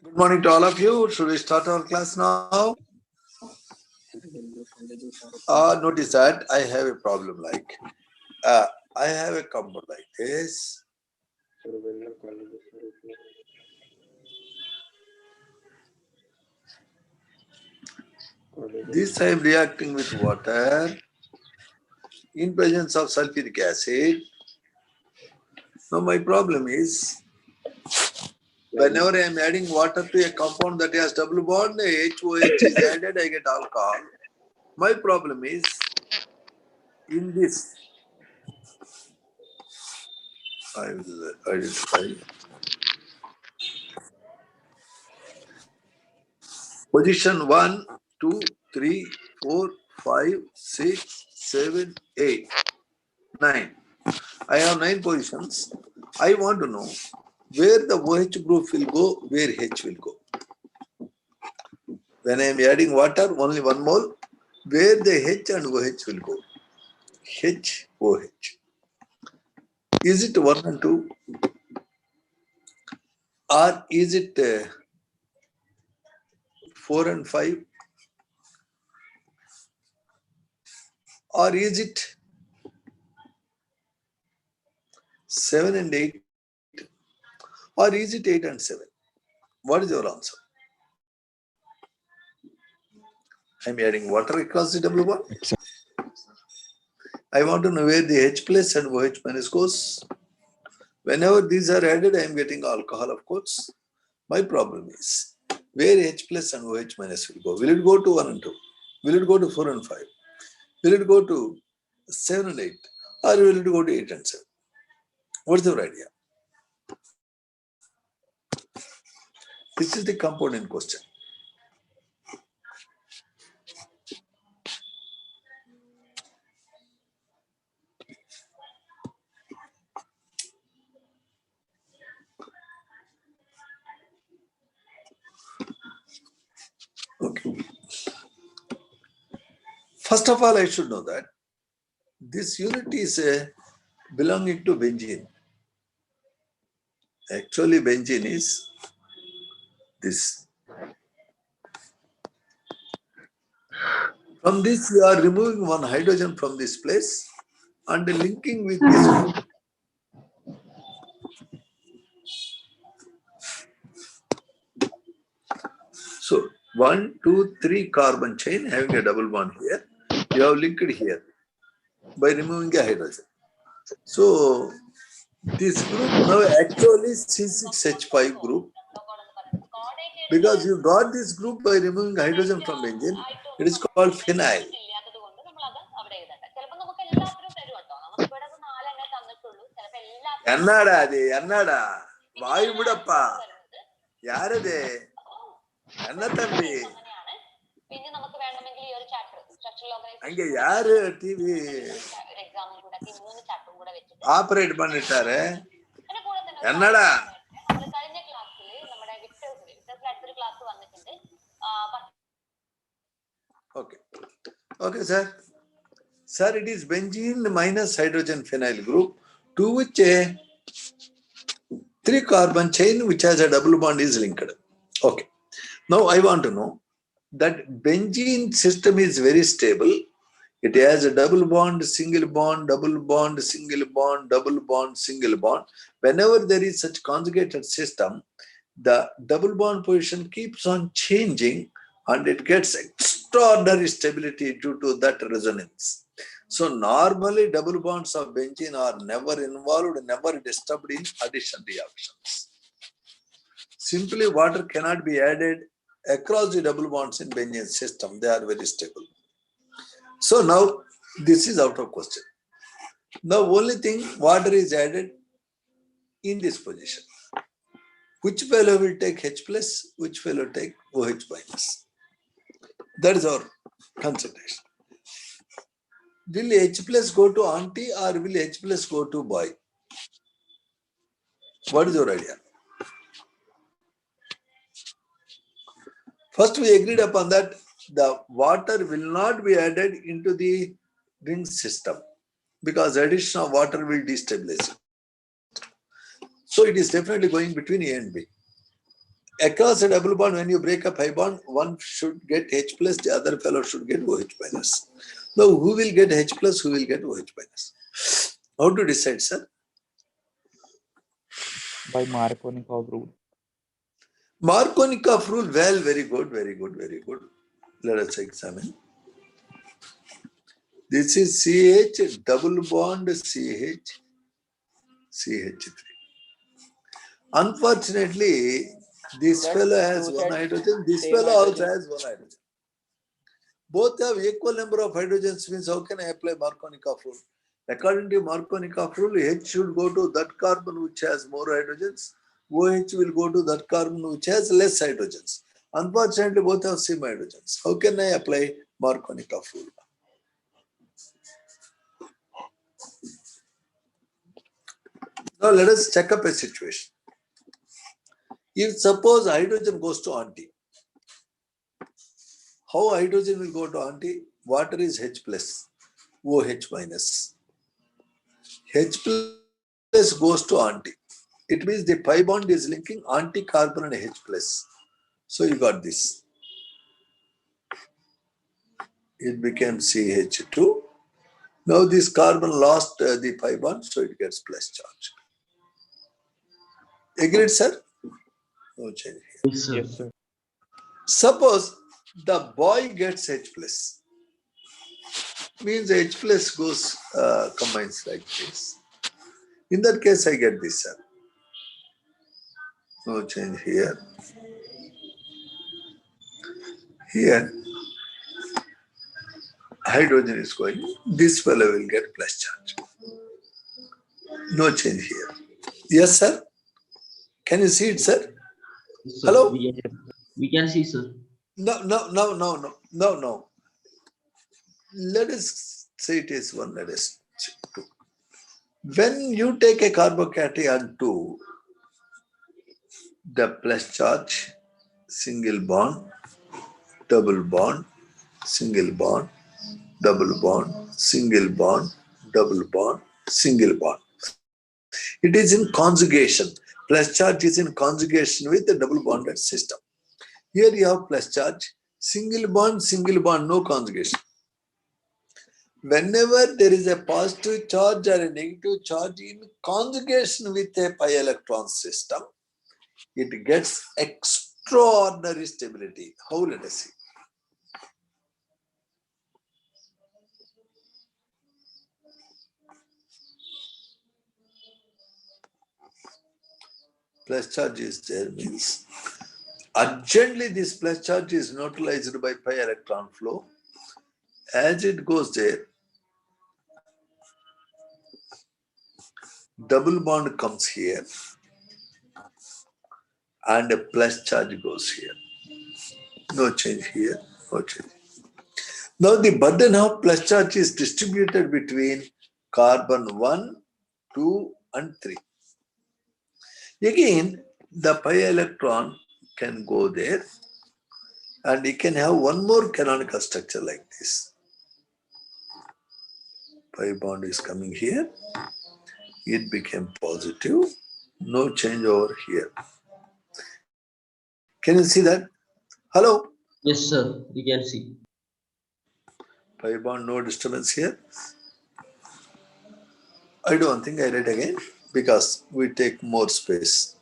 Good morning to all of you. Should we start our class now? Notice that I have a problem like, I have a compound like this. This I am reacting with water in presence of sulfuric acid. Now my problem is, whenever I am adding water to a compound that has double bond, HOH is added, I get alcohol. My problem is, in this, I will identify. Position 1, 2, 3, 4, 5, 6, 7, 8, 9. I have 9 positions. I want to know where the OH group will go, where H will go. When I am adding water, only 1 mole, where the H and OH will go. H, OH. Is it 1 and 2? Or is it 4 and 5? Or is it 7 and 8? Or is it 8 and 7? What is your answer? I am adding water across the double bond. I want to know where the H plus and OH minus goes. Whenever these are added, I am getting alcohol, of course. My problem is, where H plus and OH minus will go? Will it go to 1 and 2? Will it go to 4 and 5? Will it go to 7 and 8? Or will it go to 8 and 7? What's your idea? This is the compound in question. Okay. First of all, I should know that this unit is belonging to benzene. Actually, benzene is this. From this, you are removing 1 hydrogen from this place and linking with this group. So 1, 2, 3 carbon chain having a double bond here. You have linked here by removing a hydrogen. So this group now actually C6H5 group, because you got this group by removing hydrogen from benzene. It is called phenyl. Ennada adi ennada vayu vidappa yarade enna thambi ange yaru TV operate பண்ணிட்டாரு ennada. Okay sir. Sir, it is benzene minus hydrogen phenyl group, to which a 3 carbon chain which has a double bond is linked. Okay. Now I want to know that benzene system is very stable. It has a double bond, single bond, double bond, single bond, double bond, single bond. Whenever there is such conjugated system, the double bond position keeps on changing and it gets extraordinary stability due to that resonance. So normally double bonds of benzene are never involved, never disturbed in addition reactions. Simply water cannot be added across the double bonds in benzene system. They are very stable. So now this is out of question. The only thing, water is added in this position. Which fellow will take H plus, which fellow take OH minus? That is our consideration. Will H plus go to auntie or will H plus go to boy? What is your idea? First, we agreed upon that the water will not be added into the ring system because addition of water will destabilize it. So it is definitely going between A and B. Across a double bond, when you break up pi bond, one should get H plus, the other fellow should get OH minus. Now, who will get H plus, who will get OH minus? How to decide, sir? By Markovnikov rule. Markovnikov rule, well, very good, very good, very good. Let us examine. This is CH, double bond CH, CH3. Unfortunately, this fellow has one hydrogen, this fellow also has one hydrogen. Both have equal number of hydrogens, means how can I apply Markovnikov rule? According to Markovnikov rule, H should go to that carbon which has more hydrogens, OH will go to that carbon which has less hydrogens. Unfortunately, both have same hydrogens. How can I apply Markovnikov rule? Now let us check up a situation. If suppose hydrogen goes to auntie, how hydrogen will go to auntie? Water is H plus, OH minus. H plus goes to auntie. It means the pi bond is linking anti-carbon and H plus. So you got this. It became CH2. Now this carbon lost the pi bond, so it gets plus charge. Agreed, sir? No change here. Yes, sir. Yes, sir. Suppose the boy gets H plus. Means H plus goes, combines like this. In that case, I get this, sir. No change here. Here, hydrogen is going. This fellow will get plus charge. No change here. Yes, sir? Can you see it, sir? Yes, sir. Hello? We can see, sir. No. Let us say it is one, let us check two. When you take a carbocation 2, the plus charge, single bond, double bond, single bond, double bond, single bond, double bond, single bond. It is in conjugation. Plus charge is in conjugation with the double bonded system. Here you have plus charge, single bond, no conjugation. Whenever there is a positive charge or a negative charge in conjugation with a pi electron system, it gets extraordinary stability. How? Let us see. Plus charge is there means urgently this plus charge is neutralized by pi electron flow. As it goes there, double bond comes here and a plus charge goes here. No change here, no change. Now the burden of plus charge is distributed between carbon 1, 2 and 3. Again, the pi electron can go there and it can have one more canonical structure like this. Pi bond is coming here. It became positive. No change over here. Can you see that? Hello? Yes, sir. We can see. Pi bond, no disturbance here. I don't think I read again because we take more space.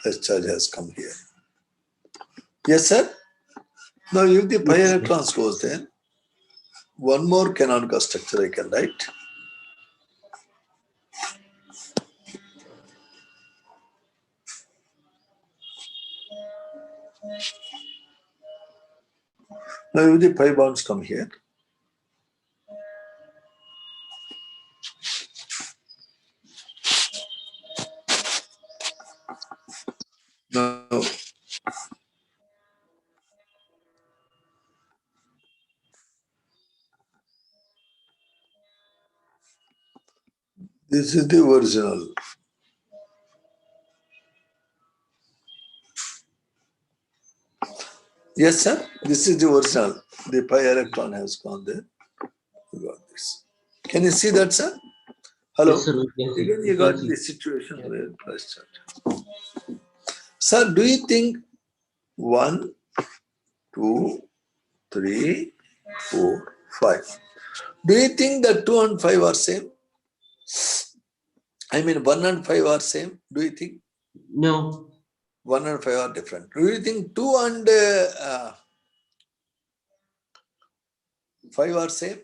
Plus charge has come here. Yes, sir? Now if the pi electrons goes there, one more canonical structure I can write. Now if the pi bonds come here, now This is the original. Yes, sir. This is the original. The pi electron has gone there. You got this. Can you see that, sir? Hello. Yes, sir, we can see. Again, We you can got see. the situation Yes. where plus charge. Sir, do you think 1, 2, 3, 4, 5? Do you think that 2 and 5 are same? I mean, 1 and 5 are same. Do you think No, 1 and 5 are different? Do you think 2 and 5 are same?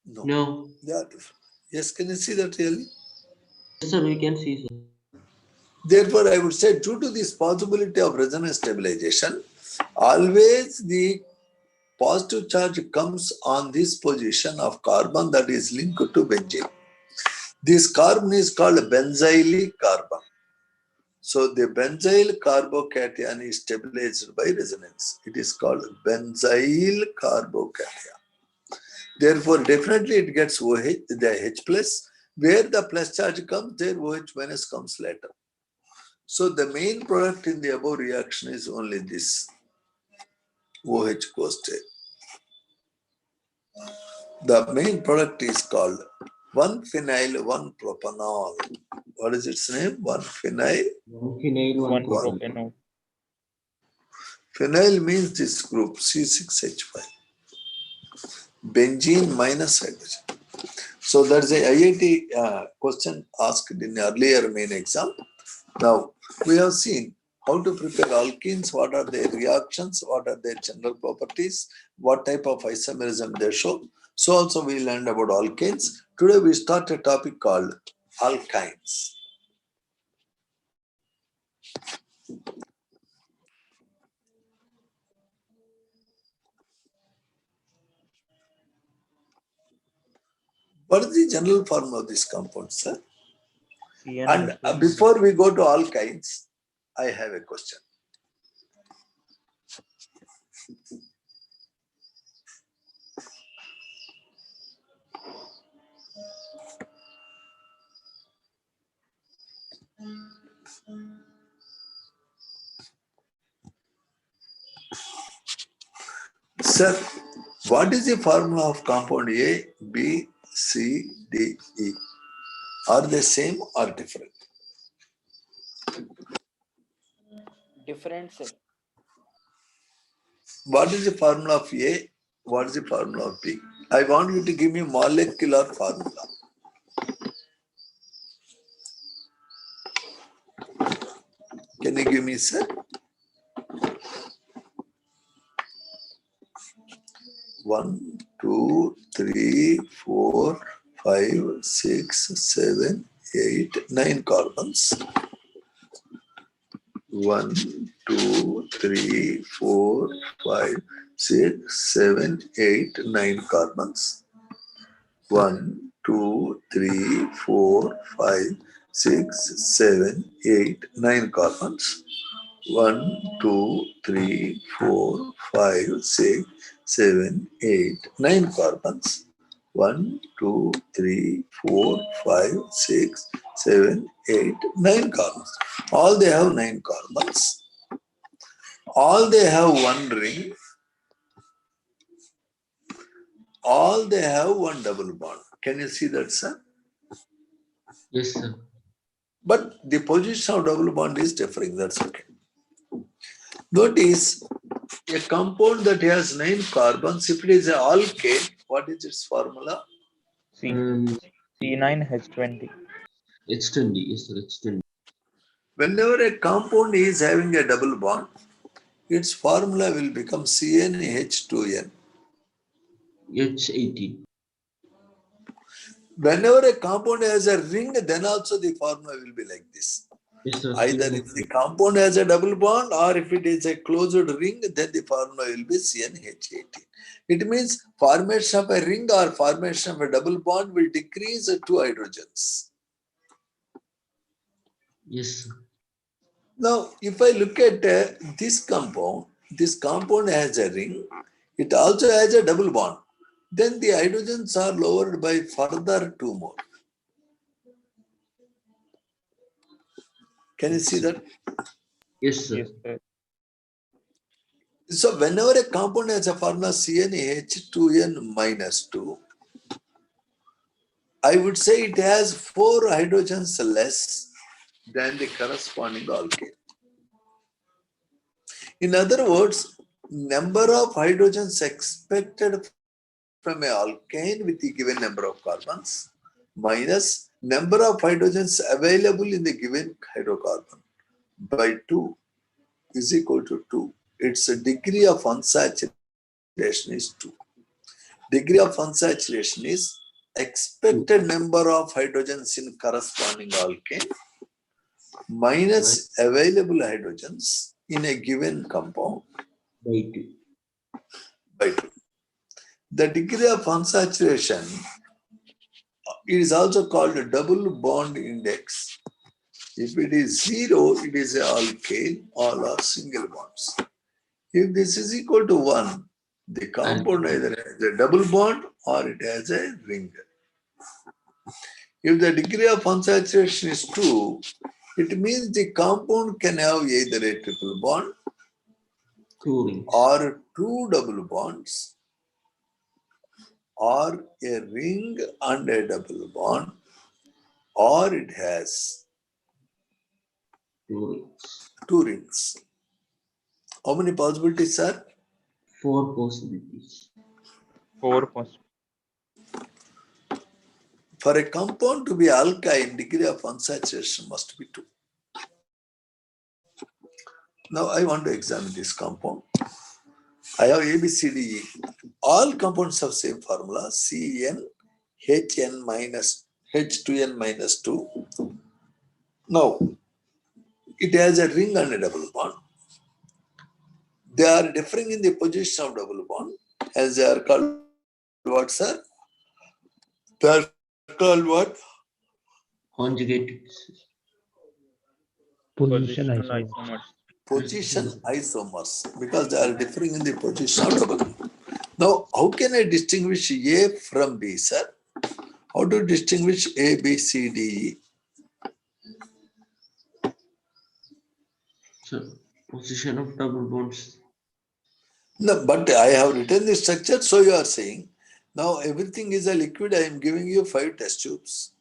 No, no. they are different. Yes, can you see that really? Yes, sir, we can see, sir. Therefore, I would say due to this possibility of resonance stabilization, always the positive charge comes on this position of carbon that is linked to benzene. This carbon is called benzyl carbon. So the benzyl carbocation is stabilized by resonance. It is called benzyl carbocation. Therefore, definitely it gets OH, the H plus. Where the plus charge comes, there OH minus comes later. So the main product in the above reaction is only this. OH goes there. The main product is called 1-phenyl 1-propanol. What is its name? 1-phenyl. Phenyl, 1 One. propanol. Phenyl means this group C6H5. Benzene minus hydrogen. So that's a IIT question asked in earlier main exam. Now we have seen how to prepare alkenes, what are their reactions, what are their general properties, what type of isomerism they show. So also we learned about alkanes. Today we start a topic called alkynes. What is the general form of this compound, sir? And CnH2. before we go to alkynes, I have a question. Sir, what is the formula of compound A, B, C, D, E? Are they same or different? Different, sir. What is the formula of A? What is the formula of B? I want you to give me molecular formula. Can you give me, sir? 1, 2, 3, 4, 5, 6, 7, 8, 9 carbons. 1, 2, 3, 4, 5, 6, 7, 8, 9 carbons. 1, 2, 3, 4, 5, 6, 7, 8, 9 carbons. 1, 2, 3, 4, 5, 6, 7, 8, 9 carbons. 1, 2, 3, 4, 5, 6, 7, 8, 9 carbons. All they have 9 carbons. All they have one ring. All they have one double bond. Can you see that, sir? Yes, sir. But the position of double bond is differing. That's okay. Notice a compound that has 9 carbons, if it is an alkane, what is its formula? C. Um, C9H20. H20, yes, sir, H20. Whenever a compound is having a double bond, its formula will become CnH2n. H18. Whenever a compound has a ring, then also the formula will be like this. Yes, sir. Either if the compound has a double bond or if it is a closed ring, then the formula will be CnH18. It means formation of a ring or formation of a double bond will decrease 2 hydrogens. Yes, sir. Now, if I look at this compound has a ring, it also has a double bond. Then the hydrogens are lowered by further 2 more. Can you see that? Yes, sir. Yes, sir. So whenever a compound has a formula CnH2n minus 2, I would say it has 4 hydrogens less than the corresponding alkane. In other words, number of hydrogens expected from an alkane with the given number of carbons minus number of hydrogens available in the given hydrocarbon by 2 is equal to 2. Its degree of unsaturation is 2. Degree of unsaturation is expected number of hydrogens in corresponding alkane minus available hydrogens in a given compound By 2. by 2. The degree of unsaturation is also called a double bond index. If it is 0, it is an alkane, all are single bonds. If this is equal to 1, the compound either has a double bond or it has a ring. If the degree of unsaturation is 2, it means the compound can have either a triple bond 2 rings. or 2 double bonds or a ring and a double bond, or it has 2 rings. 2 rings. How many possibilities, sir? 4 possibilities. 4 possible. For a compound to be alkyne, degree of unsaturation must be 2. Now I want to examine this compound. I have A, B, C, D, E. All compounds have same formula, CN, HN minus H2N minus 2. Now, it has a ring and a double bond. They are differing in the position of double bond, as they are called what, sir? They are called what? Conjugated. Positional isomers. Position isomers, because they are differing in the position of double bond. Now, how can I distinguish A from B, sir? How to distinguish A, B, C, D, E? So, position of double bonds. No, but I have written the structure, so you are saying, now everything is a liquid, I am giving you 5 test tubes.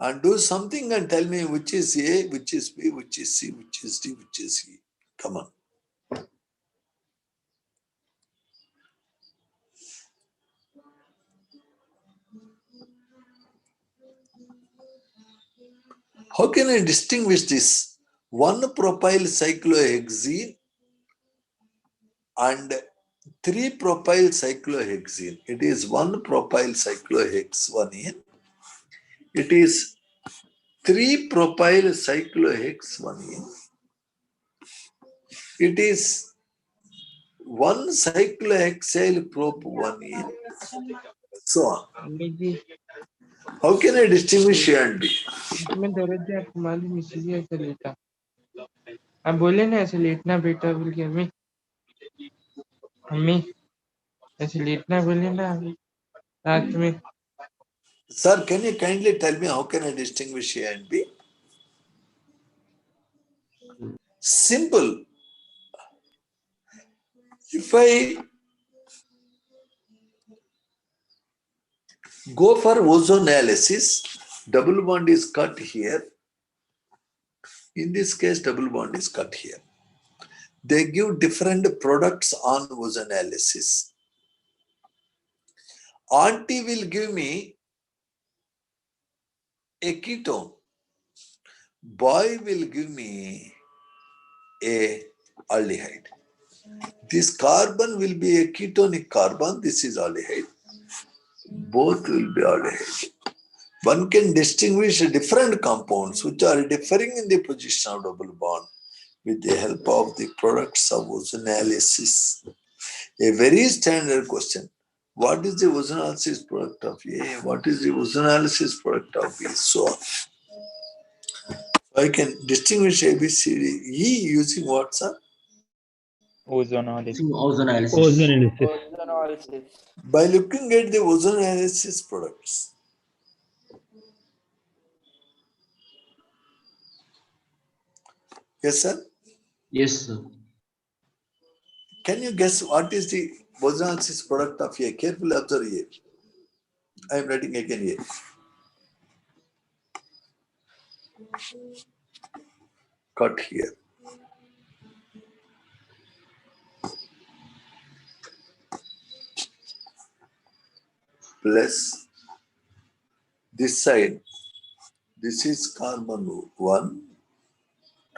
And do something and tell me which is A, which is B, which is C, which is D, which is E. Come on. How can I distinguish this? 1 propyl cyclohexene and 3 propyl cyclohexene. It is 1 propyl cyclohexene. It is 3 propyl cyclohexene. It is 1 cyclohexyl prop-1ene. So on. Ji How can I distinguish A and B? इसमें दर्द है आपको मालूम इसीलिए ऐसे लेटा आप बोले ना ऐसे लेटना बेटा बोल के अम्मी अम्मी ऐसे लेटना बोले ना रात में Sir, can you kindly tell me how can I distinguish A and B? Simple. If I go for ozonalysis, double bond is cut here. In this case, double bond is cut here. They give different products on ozonalysis. Auntie will give me a ketone. Boy will give me a aldehyde. This carbon will be a ketonic carbon. This is aldehyde. Both will be aldehyde. One can distinguish different compounds which are differing in the position of double bond with the help of the products of ozonalysis. A very standard question. What is the ozonalysis product of A? What is the ozonalysis product of B? So on. I can distinguish A, B, C, D, E using what, sir? Ozonalysis. Ozonalysis. Ozonalysis. By looking at the ozonalysis products. Yes, sir. Yes, sir. Can you guess what is the Bose-Analysis product of A? Carefully observe A. I am writing again A. Cut here. Plus this side. This is carbon 1,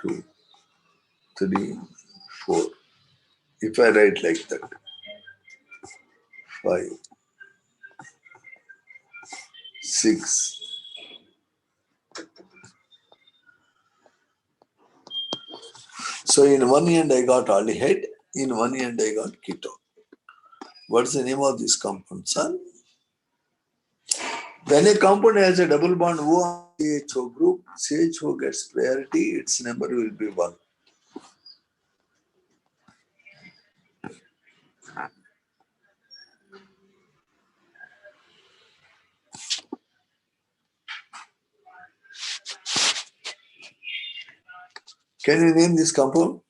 2, 3, 4. If I write like that, 5, 6. So in one end I got aldehyde, in one end I got ketone. What is the name of this compound, sir? When a compound has a double bond O on CHO group, CHO gets priority, its number will be 1. Can you name this compound?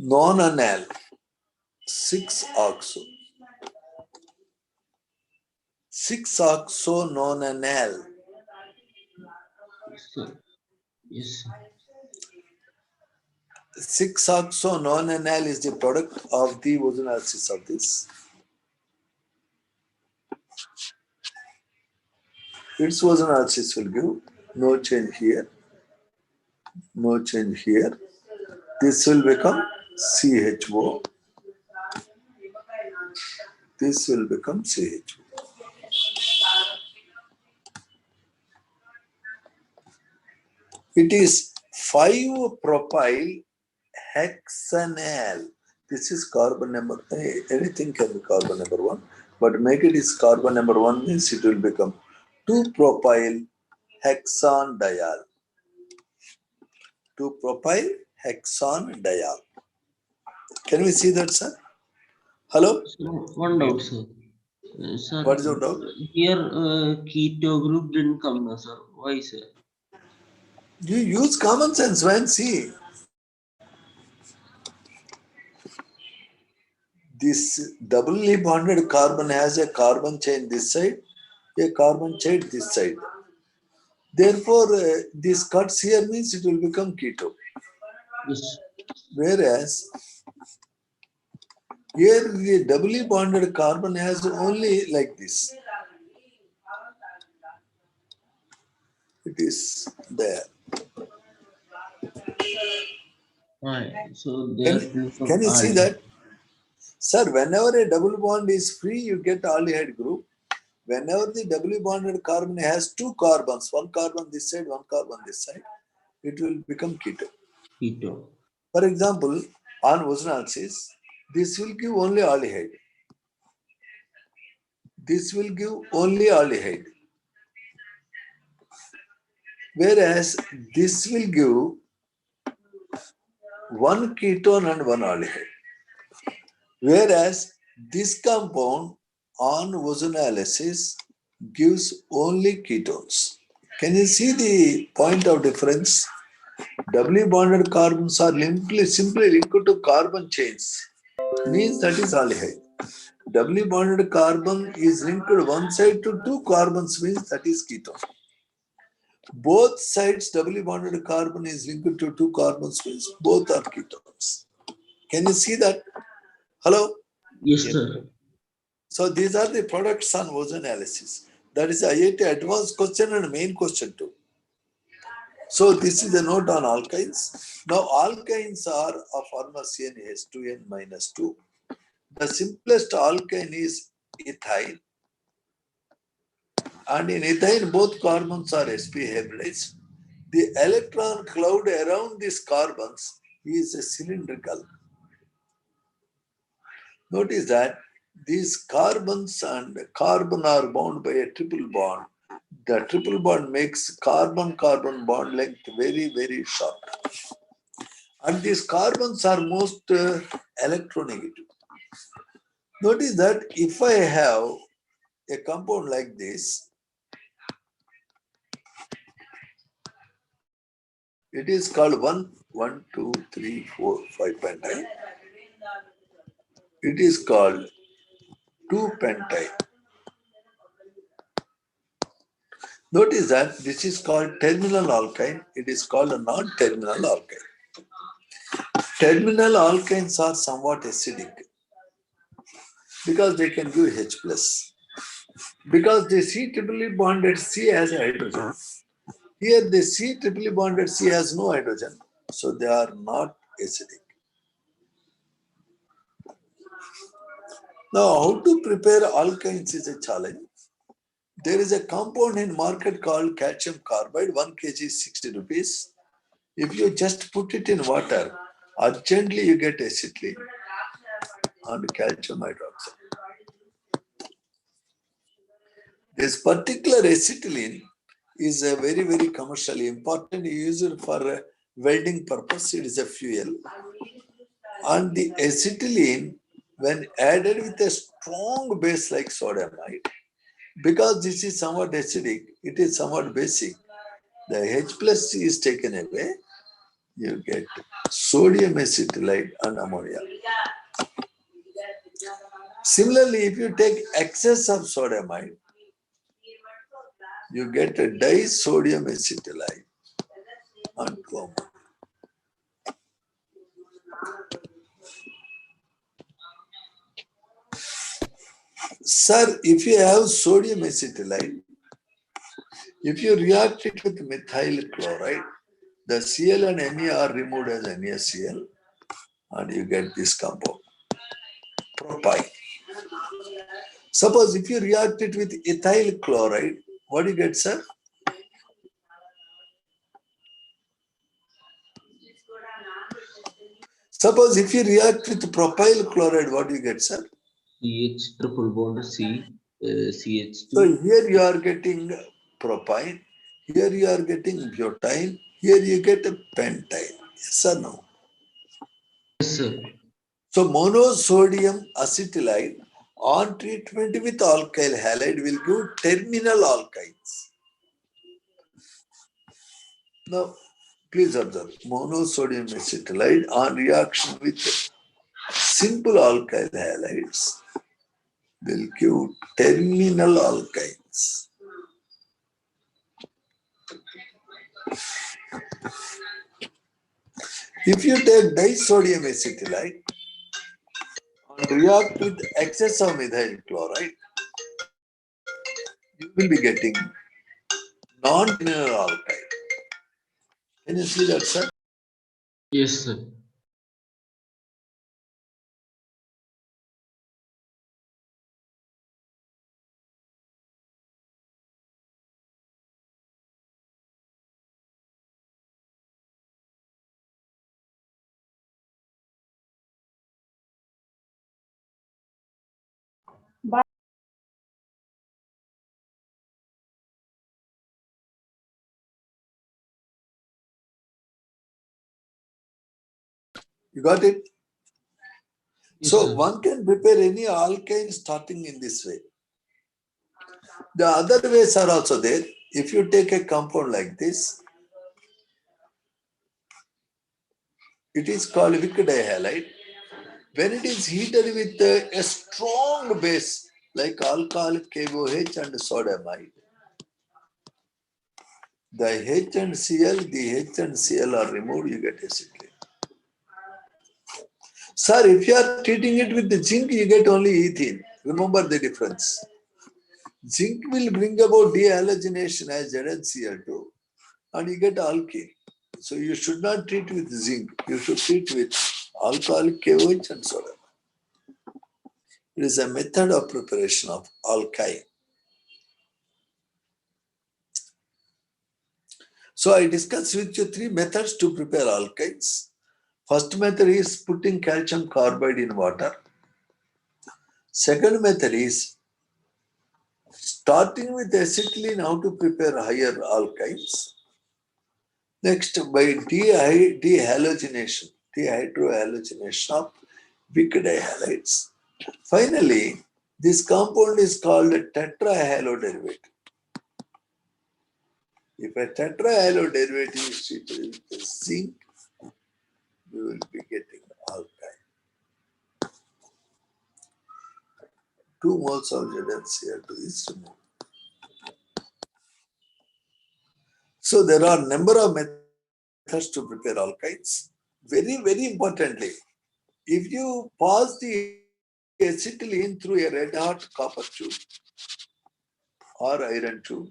Non-anal 6-oxo. 6-oxo non-anal. Yes, sir. Yes, sir. 6-oxo non-anal is the product of the Bose-Analysis of this. Its Bose-Analysis will give no change here, no change here. This will become CHO. This will become CHO. It is 5-propyl hexanal. This is carbon number, anything can be carbon number 1, but make it is carbon number 1 means it will become 2-propyl hexanediol. 2-propyl hexanediol. Can we see that, sir? Hello? So one doubt, sir. Sir, What is your doubt? here keto group didn't come, no, sir. Why, sir? You use common sense when see. This doubly bonded carbon has a carbon chain this side, a carbon chain this side. Therefore, this cuts here means it will become keto. Yes. Whereas here the doubly bonded carbon has only like this. It is there. Right. So they are Can you see that? Sir, whenever a double bond is free, you get aldehyde group. Whenever the doubly bonded carbon has 2 carbons, 1 carbon this side, 1 carbon this side, it will become keto. keto. For example, on Bose-Analysis, this will give only aldehyde. This will give only aldehyde. Whereas this will give 1 ketone and 1 aldehyde. Whereas this compound on Bose-Analysis gives only ketones. Can you see the point of difference? Doubly bonded carbons are simply linked to carbon chains. Means that is aldehyde. Doubly bonded carbon is linked one side to 2 carbons means that is ketone. Both sides doubly bonded carbon is linked to 2 carbons means both are ketones. Can you see that? Hello? Yes, sir. So these are the products on Bose-Analysis. That is IIT advanced question and main question too. So this is a note on alkynes. Now alkynes are of formula CnH2n minus 2. The simplest alkyne is ethyl. And in ethyl, both carbons are sp hybridized. The electron cloud around these carbons is cylindrical. Notice that these carbons and carbon are bound by a triple bond. The triple bond makes carbon-carbon bond length very, very short. And these carbons are most electronegative. Notice that if I have a compound like this, it is called 1, 2, 3, 4, 5-pentyne. It is called 2-pentyne. Notice that this is called terminal alkyne. It is called a non-terminal alkyne. Terminal alkynes are somewhat acidic because they can give H+. Because the C triple bonded C has a hydrogen. Here the C triple bonded C has no hydrogen, so they are not acidic. Now, how to prepare alkynes is a challenge. There is a compound in market called calcium carbide, 1 kg is 60 rupees. If you just put it in water, urgently you get acetylene and calcium hydroxide. This particular acetylene is a very, very commercially important. You use it for welding purpose. It is a fuel. And the acetylene, when added with a strong base like sodiamide, because this is somewhat acidic, it is somewhat basic. The H+ is taken away. You get sodium acetylide and ammonia. Similarly, if you take excess of sodiamide, you get a disodium acetylide and ammonia. Sir, if you have sodium acetylide, if you react it with methyl chloride, the Cl and Me are removed as NaCl and you get this compound, propyne. Suppose if you react it with ethyl chloride, what do you get, sir? Suppose if you react with propyl chloride, what do you get, sir? CH triple bond C, CH2. So here you are getting propyne, here you are getting butane, here you get a pentyne. Yes or no? Yes, sir. So monosodium acetylide on treatment with alkyl halide will give terminal alkynes. Now, please observe, monosodium acetylide on reaction with simple alkyl halides will give terminal alkynes. If you take disodium acetylide and react with excess of methyl chloride, you will be getting non-terminal alkyne. Can you see that, sir? Yes, sir. You got it? Yes, So sir. one can prepare any alkyne starting in this way. The other ways are also there. If you take a compound like this, it is called Vic dihalide. When it is heated with a strong base like alcohol, KOH and sodiamide, the H and Cl, the H and Cl are removed, you get acetylene. Sir, if you are treating it with the zinc, you get only ethene. Remember the difference. Zinc will bring about dehalogenation as ZnCl2 and you get alkene. So you should not treat with zinc. You should treat with alcohol, KOH and sodium. It is a method of preparation of alkyne. So I discussed with you 3 methods to prepare alkynes. First method is putting calcium carbide in water. Second method is starting with acetylene, how to prepare higher alkynes. Next, by dehydrogenation of weak dihalides. Finally, This compound is called a tetrahaloderivative. If a tetrahaloderivative is treated with zinc, we will be getting alkyne. 2 moles of ZnCl2 is removed. So there are number of methods to prepare alkynes. Very, very importantly, if you pass the acetylene through a red hot copper tube or iron tube,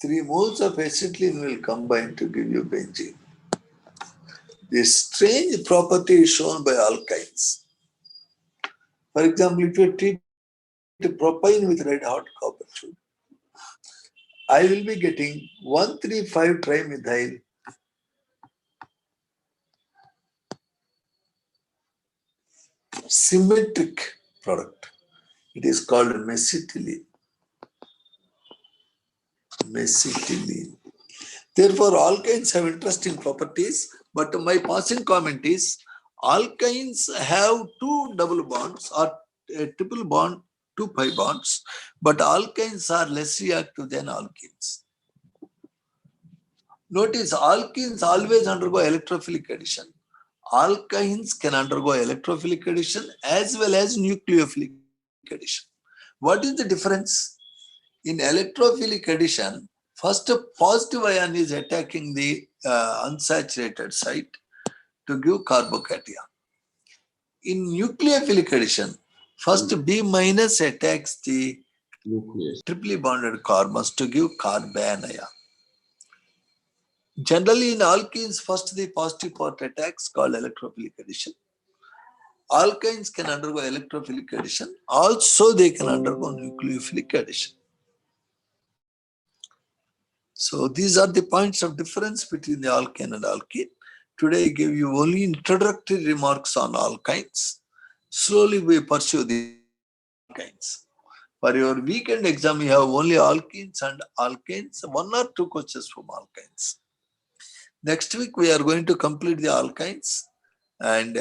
3 moles of acetylene will combine to give you benzene. This strange property is shown by alkynes. For example, if you treat propane with red hot copper tube, I will be getting 1,3,5-trimethyl symmetric product. It is called mesitylene. Mesitylene. Therefore, alkynes have interesting properties, but my passing comment is alkynes have 2 double bonds or a triple bond, 2 pi bonds, but alkynes are less reactive than alkenes. Notice alkenes always undergo electrophilic addition. Alkynes can undergo electrophilic addition as well as nucleophilic addition. What is the difference? In electrophilic addition, first a positive ion is attacking the unsaturated site to give carbocation. In nucleophilic addition, first B minus attacks the Nucleus. triply bonded carbons to give carbanion. Generally in alkenes, first the positive part attacks called electrophilic addition. Alkynes can undergo electrophilic addition. Also they can undergo nucleophilic addition. So these are the points of difference between the alkane and alkene. Today I give you only introductory remarks on alkynes. Slowly we pursue the alkynes. For your weekend exam, you have only alkenes and alkanes, 1 or 2 questions from alkynes. Next week we are going to complete the alkynes, and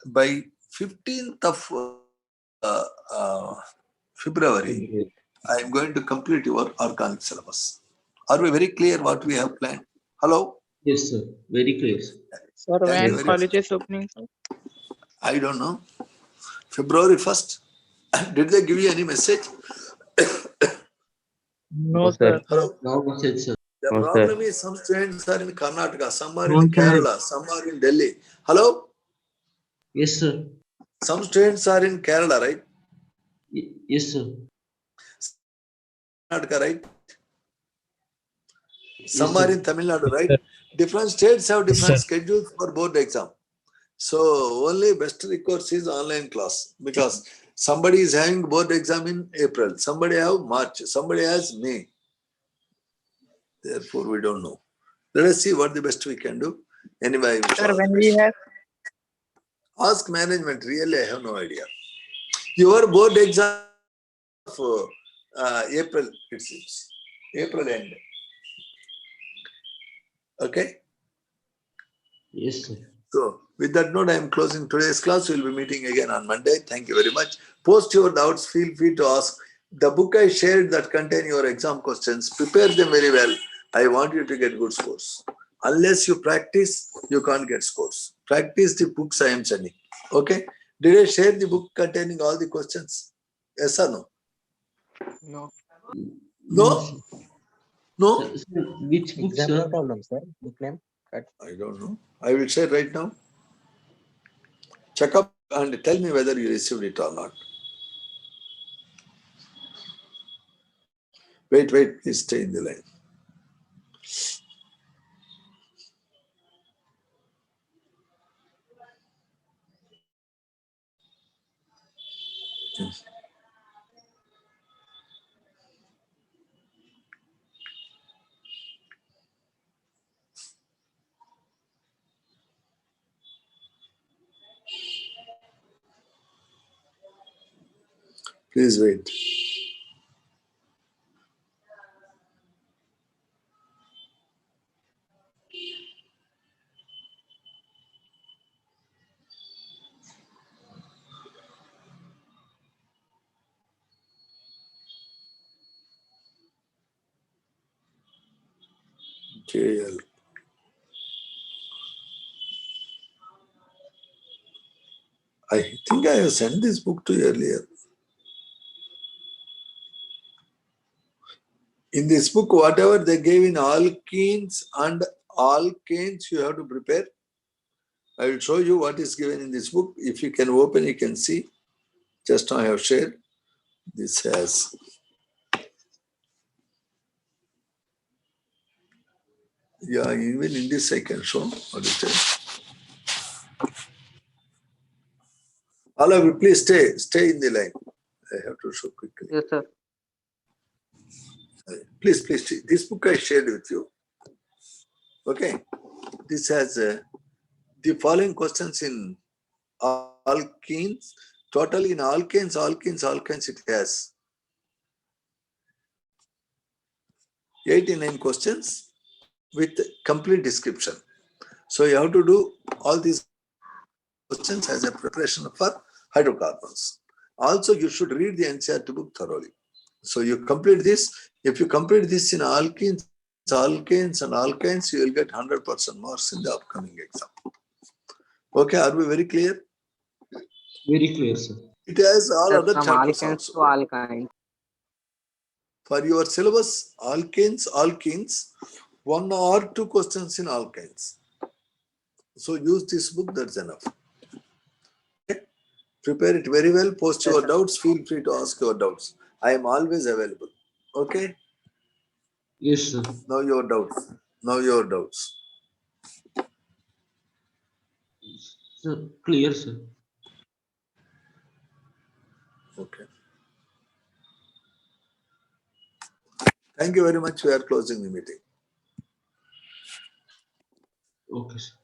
by 15th of February, I am going to complete your organic syllabus. Are we very clear what we have planned? Hello? Yes, sir. Very clear, sir. Sir, Thank you when very college much. is opening, sir? I don't know. February 1st. Did they give you any message? No, sir. Hello? Now said, sir. The No, problem sir. is some students are in Karnataka, some are No, in sir. Kerala, some are in Delhi. Hello? Yes, sir. Some students are in Kerala, right? Yes, sir. Karnataka, right? Some Yes, are sir. in Tamil Nadu, Yes, right? sir. Different states have Yes, different sir. schedules for board exam. So only best recourse is online class, because somebody is having board exam in April, somebody have March, somebody has May. Therefore, we don't know. Let us see what the best we can do. Anyway, I wish Sir, all the when we best. have Ask management. Really, I have no idea. Your board exam for April, it seems. April end. Okay. Yes, sir. So with that note, I am closing today's class. We'll be meeting again on Monday. Thank you very much. Post your doubts. Feel free to ask. The book I shared that contain your exam questions, prepare them very well. I want you to get good scores. Unless you practice, you can't get scores. Practice the books I am sending. Okay. Did I share the book containing all the questions? Yes or no? No. No, No? sir. No? Sir, which book, Exam sir? problem, sir. Book name. I don't know. I will share right now. Check up and tell me whether you received it or not. Wait, please stay in the line. Please wait. KL. I think I have sent this book to you earlier. In this book, whatever they gave in alkenes and alkanes, you have to prepare. I will show you what is given in this book. If you can open, you can see. Just now I have shared. This has. Yeah, even in this I can show what it is. All of you, please stay in the line. I have to show quickly. Yes, sir. Please. This book I shared with you. Okay. This has the following questions in alkenes. Total in alkanes, it has 89 questions with complete description. So you have to do all these questions as a preparation for hydrocarbons. Also, you should read the NCERT book thoroughly. So you complete this. If you complete this in alkenes, alkanes, and alkynes, you will get 100% marks in the upcoming exam. Okay, are we very clear? Very clear, sir. It has all Sir, other from chapters alkanes also. to alkynes. For your syllabus, alkenes, 1 or 2 questions in alkynes. So use this book, that's enough. Okay? Prepare it very well, post Yes, your sir. doubts, feel free to ask your doubts. I am always available. Okay? Yes, sir. Now your doubts. Sir, clear, sir. Okay. Thank you very much. We are closing the meeting. Okay, sir.